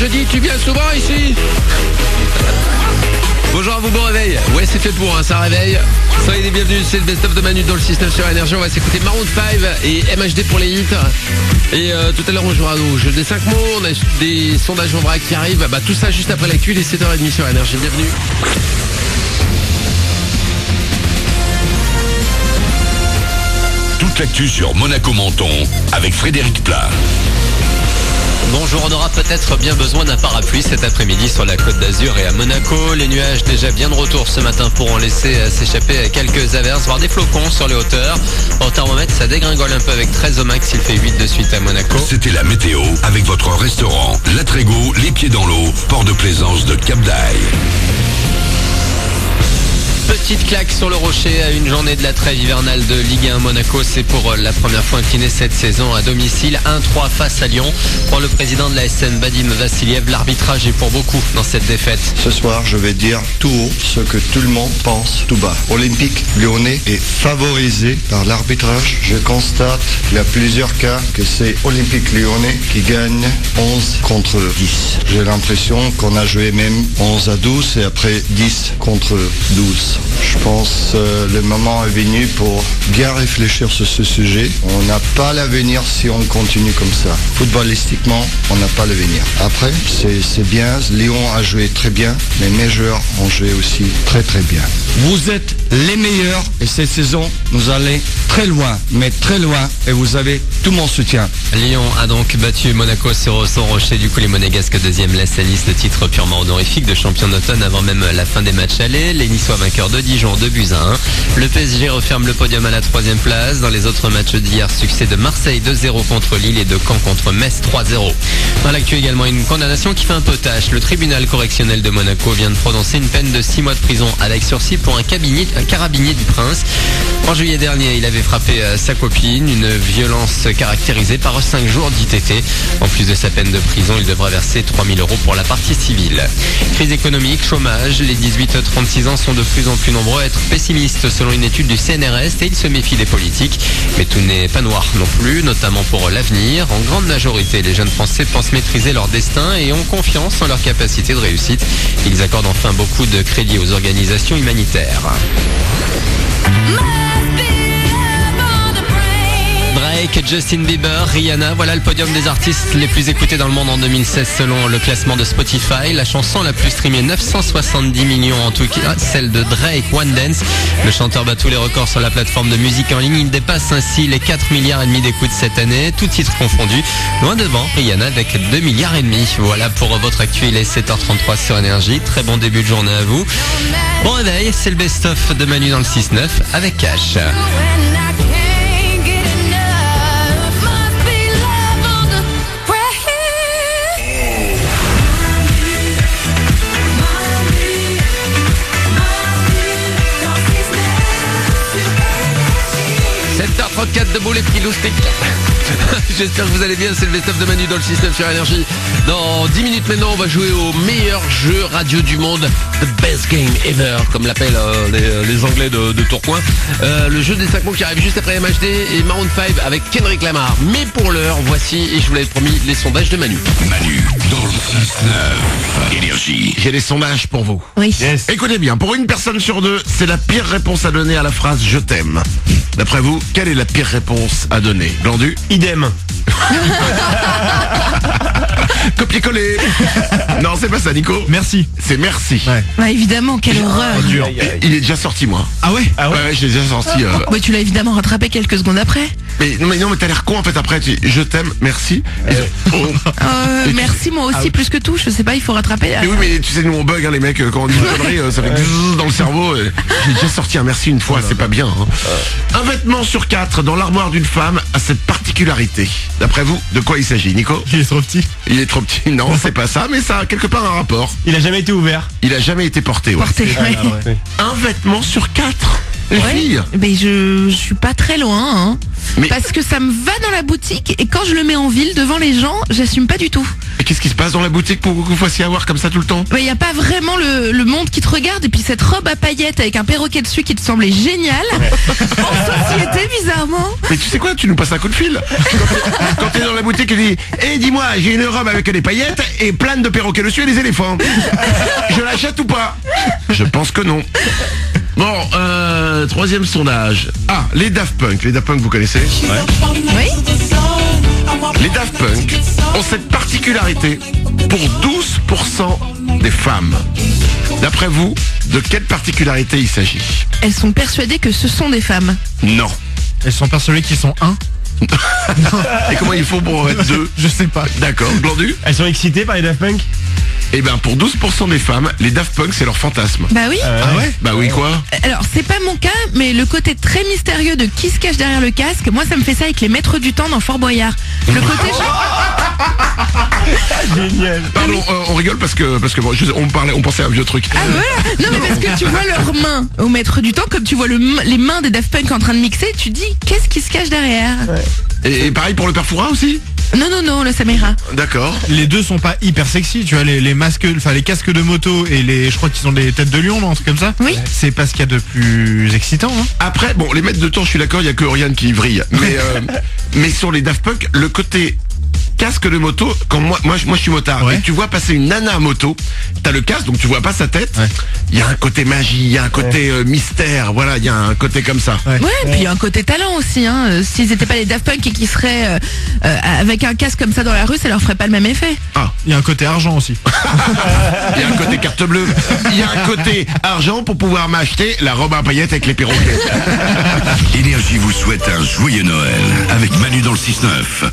jeudi, tu viens souvent ici? Bonjour à vous, bon réveil. Ouais, c'est fait pour, ça réveille. Soyez les bienvenus, c'est le best-of de Manu dans le 6-9 sur Énergie. On va s'écouter Maroon 5 et MHD pour les hits. Et tout à l'heure, on jouera au jeu des 5 mots. On a des sondages en vrac qui arrivent. Tout ça juste après l'actu, les 7h30 sur Énergie. Bienvenue. Toute l'actu sur Monaco-Menton avec Frédéric Plat. Bonjour, on aura peut-être bien besoin d'un parapluie cet après-midi sur la Côte d'Azur et à Monaco. Les nuages déjà bien de retour ce matin pourront laisser s'échapper quelques averses, voire des flocons sur les hauteurs. Au thermomètre, ça dégringole un peu avec 13 au max, il fait 8 de suite à Monaco. C'était la météo avec votre restaurant La Trégo, les pieds dans l'eau, port de plaisance de Cap d'Aille. Petite claque sur le rocher à une journée de la trêve hivernale de Ligue 1. Monaco, c'est pour la première fois incliné cette saison à domicile. 1-3 face à Lyon. Pour le président de la SM, Vadim Vassiliev, l'arbitrage est pour beaucoup dans cette défaite. Ce soir, je vais dire tout haut ce que tout le monde pense tout bas. Olympique Lyonnais est favorisé par l'arbitrage. Je constate qu'il y a plusieurs cas que c'est Olympique Lyonnais qui gagne 11 contre 10. J'ai l'impression qu'on a joué même 11-12 et après 10 contre 12. Je pense le moment est venu pour bien réfléchir sur ce sujet. On n'a pas l'avenir si on continue comme ça. Footballistiquement, on n'a pas l'avenir. Après, c'est bien. Lyon a joué très bien, mais mes joueurs ont joué aussi très très bien. Vous êtes les meilleurs et cette saison, nous allons très loin, mais très loin et vous avez tout mon soutien. Lyon a donc battu Monaco sur son rocher. Du coup, les Monégasques deuxième laissent à Nice le titre purement honorifique de champion d'automne avant même la fin des matchs allés. Les Niçois vainqueurs de Dijon 2-1. Le PSG referme le podium à la 3e place. Dans les autres matchs d'hier, succès de Marseille 2-0 contre Lille et de Caen contre Metz 3-0. Dans l'actu également, une condamnation qui fait un peu tâche. Le tribunal correctionnel de Monaco vient de prononcer une peine de 6 mois de prison avec sursis pour un carabinier du Prince. En juillet dernier, il avait frappé sa copine, une violence caractérisée par 5 jours d'ITT. En plus de sa peine de prison, il devra verser 3 000 € pour la partie civile. Crise économique, chômage, les 18-36 ans sont de plus en plus nombreux à être pessimistes selon une étude du CNRS et ils se méfient des politiques. Mais tout n'est pas noir non plus, notamment pour l'avenir. En grande majorité, les jeunes Français pensent maîtriser leur destin et ont confiance en leur capacité de réussite. Ils accordent enfin beaucoup de crédit aux organisations humanitaires. Drake, Justin Bieber, Rihanna, voilà le podium des artistes les plus écoutés dans le monde en 2016 selon le classement de Spotify. La chanson la plus streamée, 970 millions en tout cas, celle de Drake, One Dance. Le chanteur bat tous les records sur la plateforme de musique en ligne. Il dépasse ainsi les 4,5 milliards d'écoutes cette année, tout titre confondu. Loin devant, Rihanna avec 2,5 milliards. Voilà pour votre actu, il est 7h33 sur Énergie. Très bon début de journée à vous. Bon réveil, c'est le best-of de Manu dans le 6-9 avec Cash. 7h34 debout les petits loustiques. J'espère que vous allez bien, c'est le best-of de Manu dans le 6-9 sur Énergie. Dans 10 minutes maintenant, on va jouer au meilleur jeu radio du monde, The Best Game Ever, comme l'appellent les Anglais de Tourcoing. Le jeu des 5 mots qui arrive juste après MHD et Maroon 5 avec Kendrick Lamar. Mais pour l'heure, voici, et je vous l'avais promis, les sondages de Manu. Manu dans le 6-9 Énergie. J'ai des sondages pour vous. Oui. Yes. Écoutez bien, pour une personne sur deux, c'est la pire réponse à donner à la phrase « je t'aime ». D'après vous, quelle est la pire réponse à donner? Glandu? Idem. Copier-coller. Non, c'est pas ça, Nico. Merci. C'est merci. Ouais. Bah évidemment, quelle horreur. Dur. Il est déjà sorti, moi. Ah ouais? Ouais, je l'ai déjà sorti. Bah tu l'as évidemment rattrapé quelques secondes après. Mais t'as l'air con en fait après. Je t'aime, merci. Merci moi aussi plus que tout. Je sais pas, il faut rattraper. Mais oui, mais tu sais, nous on bug, hein, les mecs, quand on dit une connerie, ça fait bzzz dans le cerveau. J'ai déjà sorti un merci une fois, c'est pas bien. Hein. Un vêtement sur 4 dans l'armoire d'une femme a cette particularité. D'après vous, de quoi il s'agit, Nico? Il est trop petit. Il est trop petit, non, c'est pas ça, mais ça a quelque part un rapport. Il a jamais été ouvert. Il a jamais été porté, ouais. Porté, ouais. Un vêtement sur 4. Les filles. Mais je suis pas très loin, hein. Mais- Parce que ça me va dans la boutique et quand je le mets en ville devant les gens, j'assume pas du tout. Et qu'est-ce qui se passe dans la boutique pour que vous fassiez avoir comme ça tout le temps? Mais il y a pas vraiment le monde qui te regarde et puis cette robe à paillettes avec un perroquet dessus qui te semblait génial. En société, bizarrement. Mais tu sais quoi, tu nous passes un coup de fil. Quand t'es dans la boutique, tu dis dis-moi, j'ai une robe avec des paillettes et plein de perroquets dessus et des éléphants. Je l'achète ou pas? Je pense que non. Bon, troisième sondage. Ah, les Daft Punk. Les Daft Punk, vous connaissez? Oui. Les Daft Punk ont cette particularité pour 12% des femmes. D'après vous, de quelle particularité il s'agit? Elles sont persuadées que ce sont des femmes. Non. Elles sont persuadées qu'ils sont un. Et comment il faut pour être deux? Je sais pas. D'accord, Glandu? Elles sont excitées par les Daft Punk? Eh ben pour 12% des femmes, les Daft Punk c'est leur fantasme. Bah oui. Ah ouais? Bah oui quoi? Alors c'est pas mon cas, mais le côté très mystérieux de qui se cache derrière le casque, moi ça me fait ça avec les maîtres du temps dans Fort Boyard. Le côté Génial. Pardon, on rigole parce que bon, on pensait à un vieux truc. Ah voilà. Non mais parce que tu vois leurs mains au maître du temps, comme tu vois les mains des Daft Punk en train de mixer, tu dis qu'est-ce qui se cache derrière? Et pareil pour le père Fouras aussi? Non, le Samira. D'accord. Les deux sont pas hyper sexy, tu vois, les masques, enfin les casques de moto et je crois qu'ils ont des têtes de lion, non, un truc comme ça. Oui. C'est pas ce qu'il y a de plus excitant, hein. Après, bon, les maîtres de temps, je suis d'accord, il y a que Oriane qui vrille. Mais sur les Daft Punk, le côté casque de moto, quand moi je suis motard, Ouais. et tu vois passer une nana à moto, t'as le casque, donc tu vois pas sa tête. Ouais. Il y a un côté magie, il y a un côté mystère, voilà, il y a un côté comme ça. Ouais. Ouais, puis il y a un côté talent aussi. Hein. S'ils étaient pas les Daft Punk et qu'ils seraient avec un casque comme ça dans la rue, ça leur ferait pas le même effet. Ah, Il y a un côté argent aussi. il y a un côté carte bleue, il y a un côté argent pour pouvoir m'acheter la robe à paillettes avec les perroquets. Énergie vous souhaite un joyeux Noël avec Manu dans le 6-9.